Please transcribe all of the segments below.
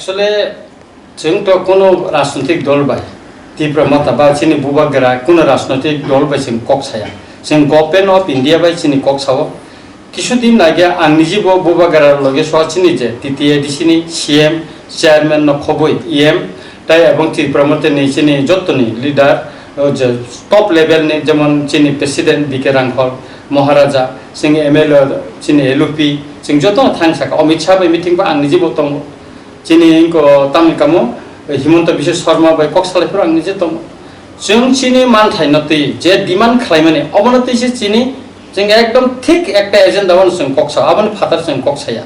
আসলে जोंथ' কোনো রাজনৈতিক দল বাই তীব্র মত বা চিনি বুবাগেরা কোনো রাজনৈতিক দল বাই जों कक साया जों गभर्नमेन्ट अफ इंडिया बाय चिनि कक सावो কিছুদিন আগে आं निजेबो बुबागेरा लगे सचिनि जे টিটিএডিসিনি সিএম চেয়ারম্যান ন খবই ইএম তাই এবং ত্রিপুরা মতে নিচিনি যতনি লিডার যে টপ লেভেল নি যেমন চিনি প্রেসিডেন্ট বিকে রাংখল মহারাজা जों एमएलए चिनि एलपी जों जत थांसाका अमित शाह बाय मिटिं बा आं निजेबो दङ चिनी इनको तामिल कामो हिमंत बिश्व शर्मा बाय कक्सालायफोर आं निजे दङ जों चिनी मानथाय नतै जे डिमान्ड खालामनानै अबनतैसे चिनी जों एकदम थिक एकटा एजेन्डा वन जों कक्सा आबन फादार जों कक्साया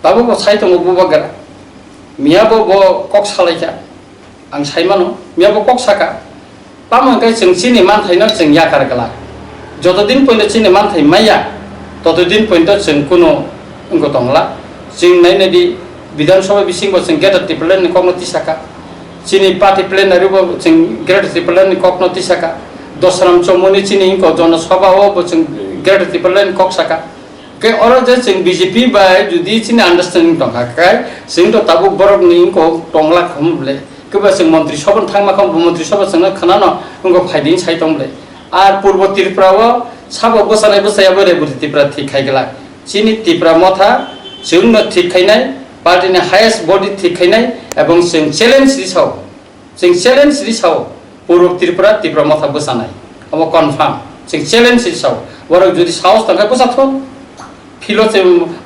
दाबो साइ दङ बुबागेरा मियाबो बो कक्सालायखा आं साइमानो मियाबो कक्साका पामंगाय जों चिनी मानथायनो जों याकारगला जतदिन पयनो चिनी मानथाय माया ततदिन पयनो जों कुनो अंगो दंला जों नायनायदि विधानसभा बिसिंग जों गेटर टिप्लेन ककनो तिसाका चिनी पार्टी प्लेनारि जों गेटर टिप्लेन ककनो तिसाका दसराम चौमुनि चिनी इनको जनसभा हो जों गेटर टिप्लेन कक्साका के अर जे जों बीजेपी बाय जुदि चिनी अंडरस्टैंडिंग दंखाखाय जों तो ताबु बरफ नि इनको टंगला खमले केबा जों मंत्री सभा थांमा खम मंत्री सभा जों खनानो इनको फाइदिं साइ दंले आर पूर्व त्रिपुराव साबो बसानाय बसाया बोरे बुरि त्रिपुरा ठीक खायगला चिनी त्रिपुरा मथा जों न ठीक खायनाय पार्टीनि हाइएस्ट बडी ठीक खायनाय एवं जों चैलेंज रिसाव पूर्व त्रिपुरा त्रिपुरा मथा बसानाय अब कन्फर्म जों चैलेंज रिसाव वर जुदि साहस दंखाय बसाथो फिलो से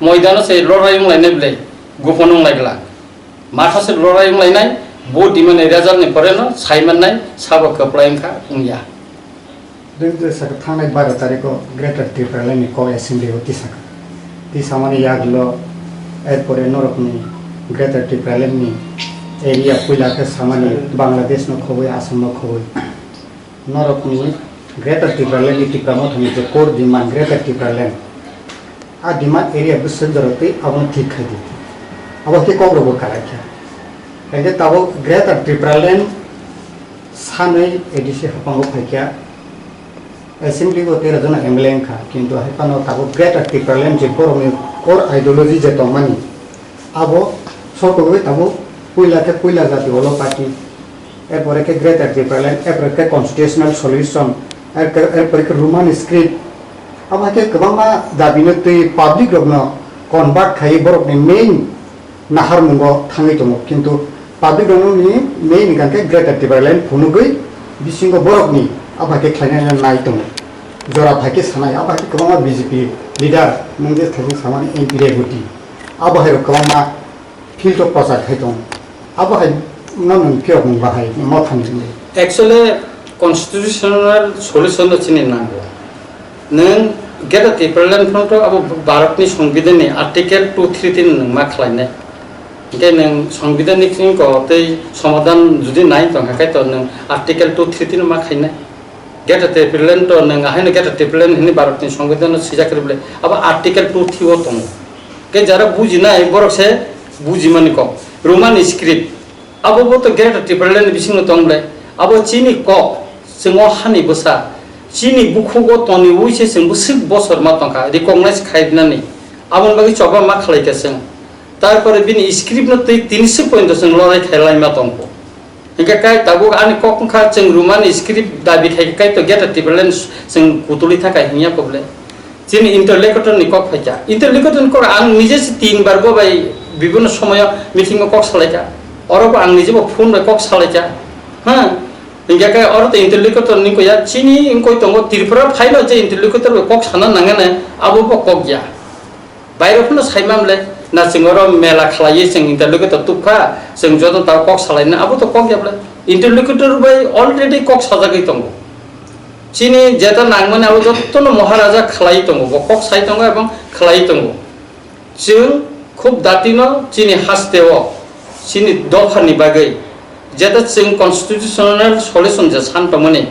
मैदान से लड़ाई लायनाय ब्ले गुफन लायगला माथा से लड़ाई लायनाय बो दिमन रिजल्ट नि परेनो साइमननाय साबो कपलायनखा उंया दों सक थांनाय 12 तारिखो ग्रेटर त्रिपुरा लायनि को एसेम्बली होतिसाका ती सामान्य यागलो एरपरे नरकनि ग्रेटर त्रिपुरा लायनि एरिया पुइलाके सामान्य बांग्लादेश न खबै आसाम न खबै नरकनि ग्रेटर त्रिपुरा लायनि त्रिपुरा मथनि जे core demand greater Tripura land आ डिमान्ड एरिया बिसर जरते अब ठीक खायदि अब के कग्रबो काराख्या एजे ताबो ग्रेटर त्रिपुरा लायन सानै एडिसि हपांगो फायख्या एसेम्बली को 13 जना एमएलए खा किंतु हाइपानो ताबो ग्रेटर त्रिपुरा लायन जे बरमनि कोर आइडियोलॉजी जे तमानि आबो सरकबो ताबो पुइला जाति वाला पार्टी एरपरे के ग्रेटर त्रिपुरा लायन एरपरे के कन्स्टिट्यूशनल सल्यूशन एरपरे के रोमान स्क्रिप्ट अब के गोबां दाबिनो तै पब्लिक रगनो कन्वर्ट खाइ बरकनि मेन नाहार मुंगो थाङै दङ किंतु पब्लिक रगनि मेन गानके ग्रेटर त्रिपुरा लायन फुनुगै बिसिंगो बरकनि आबाके खायनाय नाय दङ जरा फाके सानाय आबाके गोबां बीजेपी लिडार नंजे थाङै सामानि एमपी रेगुटी आबाहाय गोबां फिल्ड अफ प्रचार खाय दङ आबाहाय नन फियक बाहाय मथानि एक्चुअली कन्स्टिट्यूशनल सल्यूशन चिनि नांगौ नों गेट त्रिपुरा लायन फ्रन्ट अब भारतनि संविधाननि आर्टिकल 233 नों मा खालायनाय के नों संविधाननि खिनिखौ तै समाधान जुदि नाय दंखाय तो नों आर्टिकल 233 मा खायनाय गेट त्रिपुरा लायन तो नों आहायनो गेट त्रिपुरा लायन हिनि भारतनि संविधान सिजाकरिबले अब आर्टिकल 230 दङ के जरा बुजिनाय बरकसे बुजिमानि को रोमान स्क्रिप्ट अब वो तो गेट त्रिपुरा लायन बिसिंग दंले अब चिनि कक जों हानि बसा चिनि बुखुगो तनि उइसे जों बुसिक बसर मा दंखा रिकगनाइज खायनानै आबन बागै चबा मा खालायखासों तारपरे बिनि स्क्रिप्ट न तै 300 पॉइंट जों लराय खायलाय मा दंखो इनका काय ताबो आनि ककखा जों रोमान स्क्रिप्ट दाबि खायखाय तो गेट त्रिपुरा लायन जों कुतुलि थाखाय हिया पबले चिनि इंटरलेक्टर नि कक फायका इंटरलेक्टर को आं निजे 3 बार गो बाय विभिन्न समय मीटिंग कक सालायका अरबो आं निजेबो फोन बाय कक सालायका हां इनका काय और तो इंटरलेक्टर नि को या चिनि इनको तंगो त्रिपुरा फाइल जे इंटरलेक्टर कक साना नांगने आबो कक या बायरफोरनो साइमामले ना जोंरो मेला खालायो जों इंटरलेक्टर तुफा जों जदन ता कक सालायनो आबो तो कक याबले इंटरलेक्टर बाय अलरेडी कक साजागै दंगो चिनि जेता नांगमने आबो जतनो महाराजा खालाय दंगो कक साइ दंगो एवं खालाय दंगो जों खूब दातिनो चिनि हास्तेव चिनि दफानि बागै जेता जों कन्स्टिट्यूशनल सल्यूशन जे सानतमने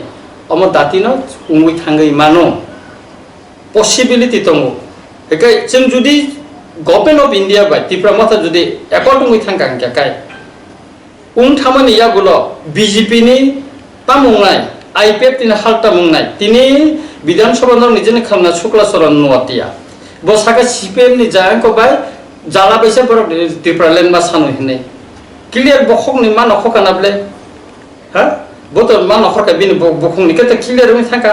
अम दातिनो उंगै थांगै मानो पसिबिलिटी दंगो एके जों जुदि government of India by Tripura मथा जुदि एकर्डिंगै थांगा काय उन थामानि यागुलो बीजेपी नि तामुंनाय आईपीएफ तिनि हालता मुंनाय तिनि विधानसभा न निजेने खामना शुक्लाचरण नवातिया बसाका सीपीएम नि जांको बाय जाला बैसा बर त्रिपुरा लायन मा सानो हिनै clear bokhok ni man nokho kana ble ha boto man nokhor ka bin bokhong ni kete clear mi thaka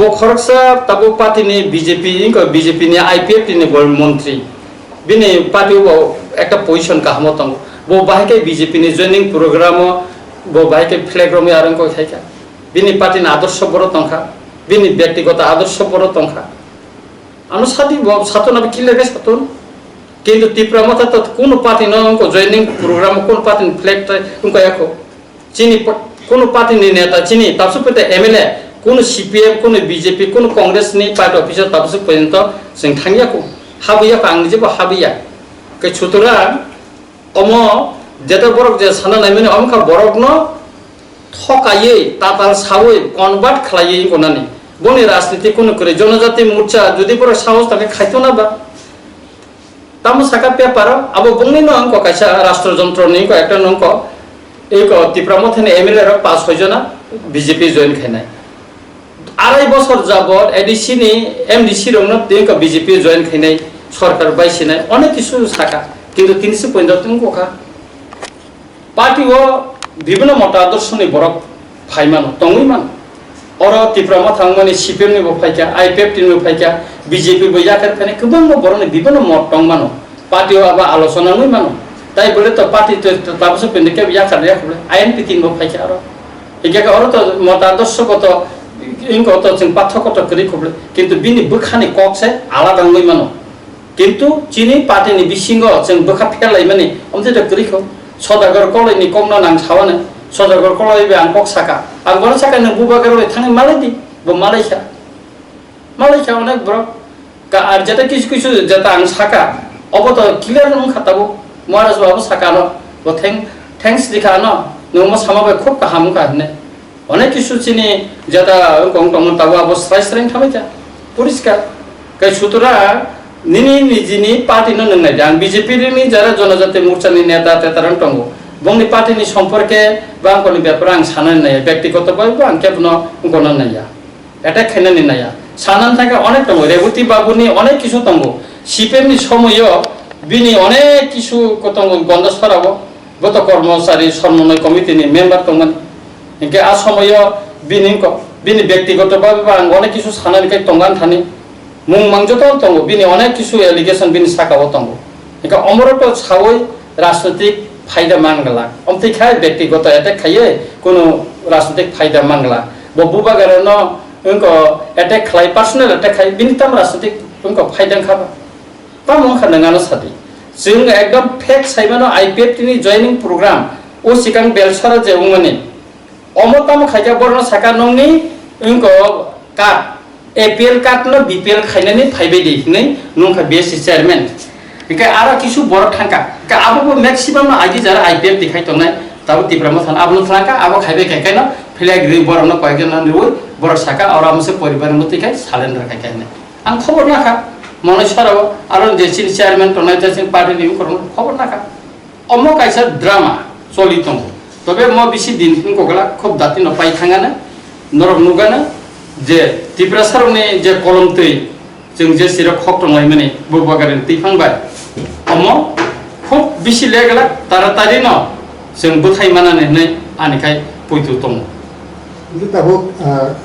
bokhorsa tabo party ni BJP inko BJP ni IPF ni bol মন্ত্রী bini party bo ekta position ka hamotong bo bahike BJP ni joining program bo bahike flag rom yarang ko thaika bini party na adorsho boro tongkha bini ব্যক্তিগত আদর্শ বড় তংখা আনো সাথী সাতন আবে কি লাগে সাতন কিন্তু ত্রিপুরা মত তো কোন পার্টি ন অঙ্ক জয়েনিং প্রোগ্রাম কোন পার্টি ফ্ল্যাগ উনকো একো চিনি কোন পার্টি নি নেতা চিনি তাপসু পেতে এমএলএ কোন সিপিএম কোন বিজেপি কোন কংগ্রেস নি পার্টি অফিসার তাপসু পর্যন্ত जों थांगियाको हाबैया आं जेबो हाबैया कै छुतुरा अम जेता बरक जे साना नायमेनि अमखा बरक न थकायै ताताल सावै कनभार्ट खालायै गनानि बनि राजनीति कोन करे जनजाति मोर्चा जुदि बर साहस थाके खायतो ना बा तामो साका पेपर अब बंगनि न अंक कायसा राष्ट्रयन्त्र नि को एकटा नंक एक ত্রিপুরা মথেने एमएलए र 5-6 जना बीजेपी जॉइन खायनाय आराय बছর जाबत एडीसी नि एमडीसी रंग तेक बीजेपी जॉइन खायनाय सरकार बायसिनाय अनेक किछु साका किन्तु 350 कोखा पार्टी ओ विभिन्न मतादर्श नि बरक फाइमानो तंगैमान और ত্রিপুরা मथांगमानि सीपीएम नि बफायका आईपीएफ नि बफायका बीजेपी बो याकर फने गोबां बरनि विभिन्न मत तंगमानो पार्टी ओ आबा आलोचना नै मानो ताई बोले तो पार्टी तो ताबसो पेनके याकर रे खबले आईएनपी तीन बफायका और एकेका और तो मतादर्शगत इनको तो जों पाठ्यगत करि खबले किन्तु बिनि बोखानि कक्से आलादा नै मानो किन्तु चिनि पार्टीनि बिसिङाव जों बोखा फेलाय माने अमथे त करिखौ सदागर कलैनि कमना नां सावाने सदागर कलै बे आं कक साका आं बर साका नों बुबागर थाङै मालायदि बो मालायसा अनेक ब्र का आर जेता किछु किछु जेता आं साका अब त क्लियर नों खाताबो महाराज बाबू साका न बो थैंक्स दिखा न नों म सामाबे खूब काहाम काहने अनेक किछु चिनि जेता गंग तंग ताबो अब स्राय थाबाय जा परिष्कार कै सुतरा निनि निजिनि पार्टी न नंनाय आं बीजेपी नि जारा जनजाति मोर्चानि नेता तेतारन तंगो बंगनि पार्टीनि सम्पर्के बांगनि बेपार आं साननाय नाया व्यक्तिगत बायबो आं केबनो गणना नाया एटा खायनानि नाया साननानै थाका अनेक दङ रेवती बाबुनि अनेक किछु तंगो सीपीएम नि समय बिनि अनेक किछु कतंग गन्धसराबो गत कर्मचारी समन्वय कमिटिनि मेम्बार तंगमोन इनके आ समय बिनि व्यक्तिगत बायबो आं अनेक किछु साननानै काय तंगान थानि मुं मांजत तंगो बिनि अनेक किछु एलिगेशन बिनि साकाव तंगो इनका अमरत सावै राजनीतिक फायदा मांगला अमथै खाय व्यक्तिगत अटैक खाये कोनो राजनीतिक फायदा मांगला बबुबा गरन उनको अटैक खाय पर्सनल अटैक खाय बिनि तम राजनीतिक उनको फायदा खाबा तम खनगानो साथी जों एकदम फेक साइबानो आईपीएफ नि जॉइनिंग प्रोग्राम ओ सिकां बेलसरा जे उमनि अमतम खायजा बरन साका नंनि उनको कार्ड एपीएल कार्ड न बीपीएल खायनानि फायबाय दिनै नंखा बीएससी चेयरमैन इका आरो किछु बर थांका का आबो मैक्सिमाम आइदि जरा आईपीएफ दिखाइ तनाय ताबो ত্রিপুরা मथान आबो थांका आबो खायबे खायखायनो फ्लैग रि बरन कयजन नरुय बर साका और हमसे परिवार मतिखाय सालेन्डर खायखायने आं खबर नाखा मनेश्वराव आरो जेसिन चेयरमैन तनाय जेसिन पार्टी नि खबर नाखा अमो कायसा ड्रामा चलि दं तबे म बिसि दिन गगला खूब दाति न पाइ थांगाने नरक नुगाने जे ত্রিপুরা सरनि जे कलम तै जों जे सिरा खक दंलाय माने बबागारन तैफांबाय अमो खूब बिसि लेगला तारातारि न जों बोथाय मानानै नै आनिखाय पयतु दं কিন্তু তাবো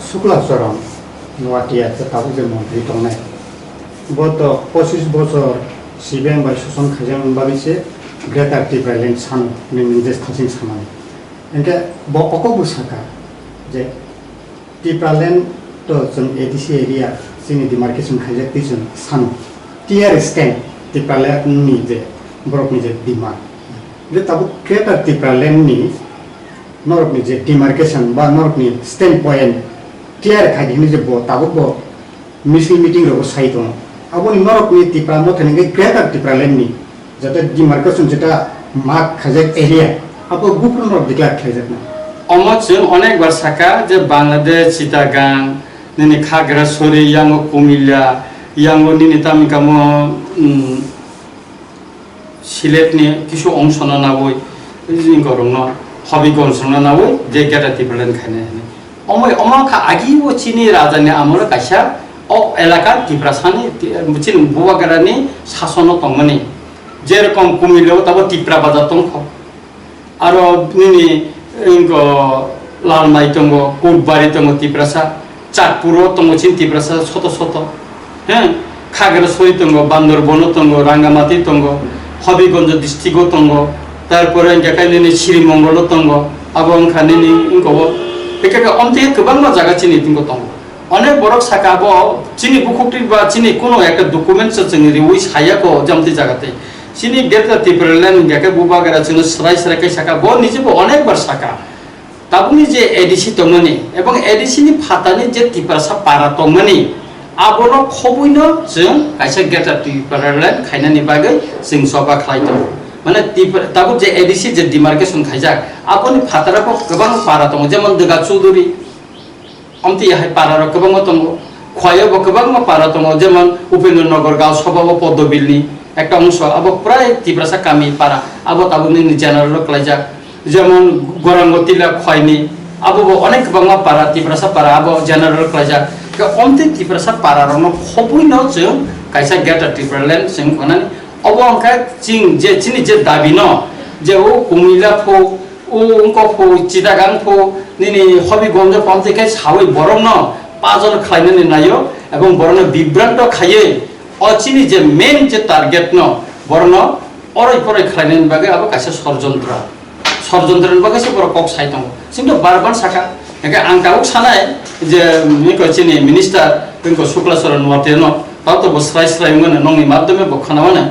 শুক্লা চরণ নোয়াটিয়া তাবো যে মন্ত্রী দंनाय গত 25 বছর সিবিএম বা শাসন খাজাম বাবিছে গ্রেটার ত্রিপুরা ল্যান্ড সান নির্দেশ থাসিং সামানি এনকে বকক বুসাকা যে ত্রিপুরা ল্যান্ড তো जों एडीसी एरिया जोंनि डिमार्केशन खायजा तिजन सान टिआर स्टैंड त्रिपुरा ल्যান্ডनि जे बरकनि जे डिमान्ड बे ताबो ग्रेटार त्रिपुरा ल्যান্ডनि नरकनि जे डिमार्केशन बा नरकनि स्टैंड पॉइंट टिआर खायदिनि जे बो ताबो बो मिसिं मीटिंग रो साइ दं आबोनि नरकनि त्रिपुरा मथेनि ग्रेटार त्रिपुरा ल्যান্ডनि जाते डिमार्केशन जेटा मार्क खायजा एरिया आबो गुपुन रो डिक्लेयार खायजाना अमोजों अनेक बार साका जे बांग्लादेश चिटागां निनि खागड़ाछड़ी यांगो कुमिल्ला यांगो निनि तामिकामो सिलेटनि किछु अंश नावै जिंगरंग हबिगंज नावै जे गेटाति प्लान खाने अमय अमाखा आगि वो चिनि राजानि आमर कायसा अ एलाका टिप्रासानि चिन बुवागारानि शासन तंगमनि जे रकम कुमिल्लाव ताबो टिप्रा बाजार तंख aro nini ingo lalmai tongo kutbari tongo tiprasa চাঁদপুরও tongo chin tiprasa ছোট ছোট হ্যাঁ Khagrachari tongo বান্দরবনও tongo Rangamati tongo Habiganj ডিস্ট্রিক্টও tongo তারপরে ইনকাকাইনি শ্রীমঙ্গলও tongo আবো খানিনি ইনকো একাকা অন্তে গোबां জায়গা চিনি tongo tongo অনেক বড় সাকাবো চিনি বুকুটি বা চিনি কোনো একটা ডকুমেন্টস जों রিউই সায়াকো জামতি জায়গাতে চিনি গেটা টিপ্রেলেন ইনকাকা বুবাগারা जों সরাই সরাই সাকা ব নিজেবো অনেকবার সাকা তাবুনি যে এডিসি তমনি এবং এডিসিনি ফাতানি যে টিপারসা পারা তমনি আবনো খবুইনো जों কাইসা গেটা টিপ্রেলেন খাইনানি বাগै जों सबा খাইতো মানে তাবু যে এডিসি যে ডিমার্কেশন খাইজাক আপনি ফাতারাকো गोबां পারা তম যেমন দগা চৌধুরী অমতি হাই পারার गोबां তম খয়াবো गोबां পারা তম যেমন উপেন্দ্রনগর গাঁও সভাও পদ্মবিলনি একটা অংশ আবো প্রায় টিপ্রাসা কামি পারা আবো তাবুনি জেনারেল ক্লাইজাক যেমন গরঙ্গতিলা খয়নি আবো অনেক गोबां পারা টিপ্রাসা পারা আবো জেনারেল ক্লাইজাক অমতি টিপ্রাসা পারারনো খবুইনো जों কাইসা গেটা টিপ্রেলেন जों কোনানি অবো অংকা চিং যে চিনি যে দাবি ন যে ও কুমিলা ফো ও অঙ্ক ফো চিটাগাং ফো নিনি হবিগঞ্জ পঞ্চায়েত সাউই বরং ন পাঁচজন খাইনানি নাইও এবং বরং বিভ্রান্ত খাইয়ে অচিনি যে মেন যে টার্গেট ন বরং অরই পরই খাইনানি বাগে আবো কাইসা ষড়যন্ত্রের বাগে সে বড় কক সাই দङ কিন্তু বারবার সাকা একে আং তাবুক সানাই যে মিকো চিনি মিনিস্টার মিকো শুক্লাচরণ ওয়াতে ন তাও তো বসরাই স্রাই মনে নংনি মাধ্যমে বখানা মানে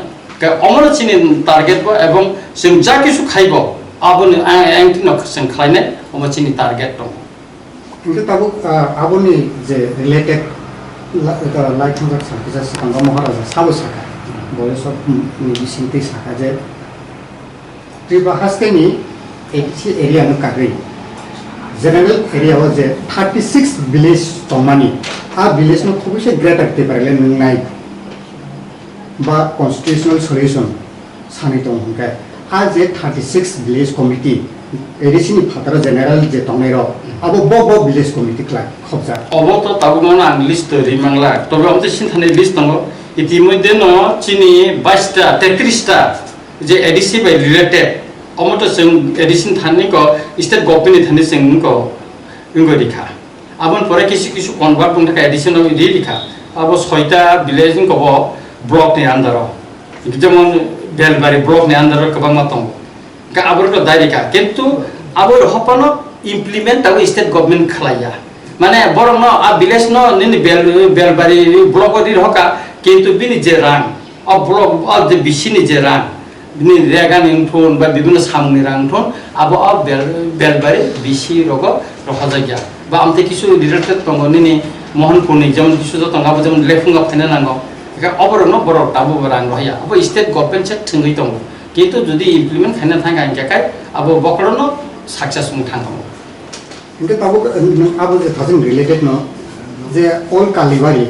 অমর চিনি টার্গেট এবং जों যা কিছু খাইব আবনি আংটি ন जों খাইনে অমর চিনি টার্গেট দङ কিন্তু তাবুক আবনি যে রিলেটেড লাইথাঙ্গার সাকিজা সিকাঙ্গা মহারাজা সাবু সাকা বলে সব মিশিংতে সাকা যে ত্রিবা হাস্তেনি এডিসি এরিয়া নো কাগৈ জেনারেল এরিয়া ও যে 36 ভিলেজ তমানি আ ভিলেজ নো খুবই গ্রেটার টিপ্রেলেন নাই বা কনস্টিটিউশনাল সলিউশন সানি দङ হংকে আ যে 36 ভিলেজ কমিটি এডিসিনি ফাতারা জেনারেল যে তংনাই র আবো ব ভিলেজ কমিটি ক্লাই খবজা অবো তো তাবুমন আং লিস্ট রিমাংলা তবে আমতে সিনথানি লিস্ট দङ ইতিমধ্যে ন চিনি 22টা 33টা যে এডিসি বাই রিলেটেড অমতো जों এডিসিন থানিকো স্টেট গভর্নমেন্ট থানি जोंको ইংগো লিখা আবন পরে কিছু কিছু কনভার্ট বুং থাকা এডিসিন রি লিখা আবো 6টা ভিলেজ কব ব্লক নি আন্ডার যেমন বেলবাড়ি ব্লক নি আন্ডার गोबां দङ কা আবর তো দাইরিকা কিন্তু আবর হপন ইমপ্লিমেন্ট আবো স্টেট গভর্নমেন্ট খালাইয়া মানে বড় ন আ ভিলেজ ন নিনি বেলবাড়ি ব্লক রি হকা কিন্তু বিনি যে রাং অ ব্লক অ যে বিসিনি যে রাং বিনি রেগান ইনফোন বা বিভিন্ন সামনি রাংথন আবো অ বেলবাড়ি বিসি রগ রহাজাগিয়া বা আমতে কিছু রিলেটেড দङ নিনি মোহনপুরনি যেমন কিছু দङ আবো যেমন লেফুঙ্গা ফাইনা নাঙ্গো অবর ন বড় তাবো রাং রহিয়া আবো স্টেট গভর্নমেন্ট সে থিঙ্গই দङ কিন্তু যদি ইমপ্লিমেন্ট খাইনা থাকা ইনকাকাই আবো বকরনো সাকসেস মুং থাং দङ কিন্তু তাবুক আবো যে থাজিং রিলেটেড ন যে অল কালিবাড়ি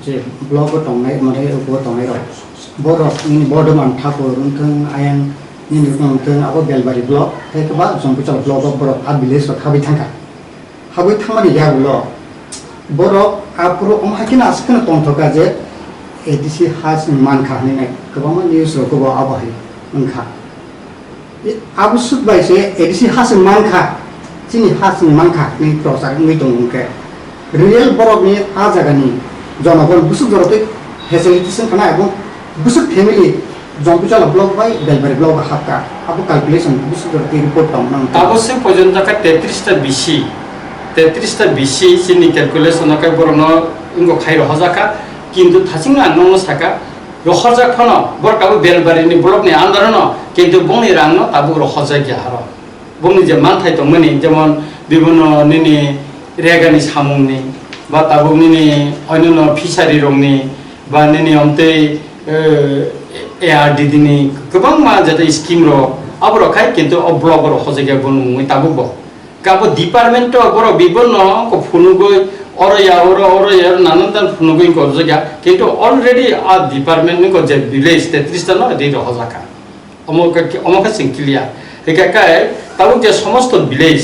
যে ব্লক তংনাই মানে উপ তংনাই র বড় বর্ধমান ঠাকুর উনথং আয়াং নিনি উনথং আবো বেলবাড়ি ব্লক থেকবা জম্পুচল ব্লক বড় আ ভিলেজ খাবি থাকা হাবই থামানি ইয়াগুলো বড় আপরো অমহাকিনা আসকেন তংথকা যে এডিসি হাস মানখা নিনে गोबां নিউজ রকবা আবাহি উনখা আবসুক বাইছে এডিসি হাস মানখা চিনি হাস মানখা নি প্রসার নি দংকে রিয়েল বরবনি আ জায়গানি জনগণ বুসুক জরতে ফেসিলিটিস খানা এবং বুসুক ফ্যামিলি জম্পুচল ব্লক বাই বেলবাড়ি ব্লক হাতকা আবো ক্যালকুলেশন বুসুক জরতে রিপোর্ট পাম না অবশ্য পর্যন্ত কা 33টা বিসি চিনি ক্যালকুলেশন কা বরন ইংগো খাইর হজাকা কিন্তু থাসিং আংনো সাকা রহজাক ফন বরকাবো বেলবাড়িনি ব্লক নি আন্দারন কিন্তু বংনি রাংনো তাবো রহজাগিয়া হার বংনি যে মানথাই দংমনি যেমন বিভিন্ন নিনি রেগানি সামুংনি বা তাবো নিনি অন্যান্য ফিশারি রংনি বা নিনি অমতে ARD দিনি गोबां मा जाते स्किम रो আবর খাই কিন্তু অ ব্লক র হজাগিয়া বনুই তাবো ব কাবো ডিপার্টমেন্ট বড় বিভিন্ন কো ফুনুগই অরয়া নানান ফুনুগই কো জায়গা কিন্তু অলরেডি আ ডিপার্টমেন্ট কো যে ভিলেজ 33টা ন দি হজাকা অমকা সিং ক্লিয়ার একাকাই তাবো যে সমস্ত ভিলেজ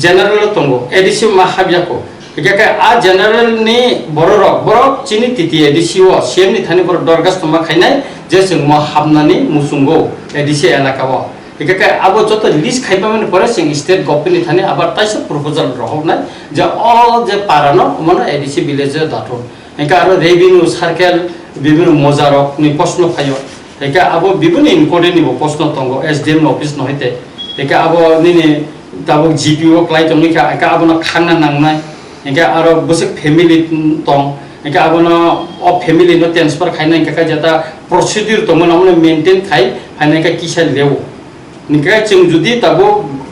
জেনারেল তঙ্গ এডিসি মা হাবিয়াকো একাকাই আ জেনারেল নি বড় চিনি তিতি এডিসি ও সেমনি থানি বড় দরগাস তমা খাইনাই যে जों मा हाबनानै मुसुंगो एडिसि एलाकाव একে আবো যত লিস্ট খাইবা মানে পরে সিং স্টেট গভর্নমেন্ট থানে আবার তাইসে প্রপোজাল রহক নাই যে অল যে পারানো মানে এডিসি ভিলেজে দাটো একে আরো রেভিনিউ সার্কেল বিভিন্ন মজারক নি প্রশ্ন ফাইও একে আবো বিভিন্ন ইম্পর্টেন্ট নিব প্রশ্ন তঙ্গ এসডিএম অফিস নহইতে একে আবো নিনি তাবো জিপিও ক্লাই তংনিকা একে আবো না খানা নাংনাই একে আরো বসে ফ্যামিলি তং একে আবো না অ ফ্যামিলি নো ট্রান্সফার খাইনাই একে যেটা প্রসিডিউর তং মানে মেইনটেইন খাই ফাইনাইকা কিসা লেও निकाय जों जुदि दाबो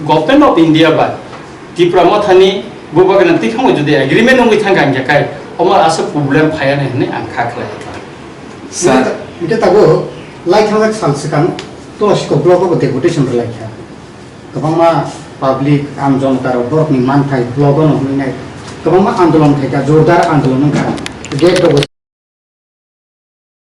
गभर्नमेंट ऑफ इंडिया बा त्रिपुरा मथानि बुबागना तिखामो जुदि एग्रीमेंट नङै थांगान जाखाय अमर आसे प्रॉब्लेम फाया ने आं खाखलाय सर इटा तागो लाइक थांगा सालसिकां तोसिको ब्लॉक अफ डेपुटेशन लाइखा गोबांमा पब्लिक आम जनतार बरकनि मानथाय ब्लॉक न होनाय गोबांमा आंदोलन थायका जोरदार आंदोलन का गेट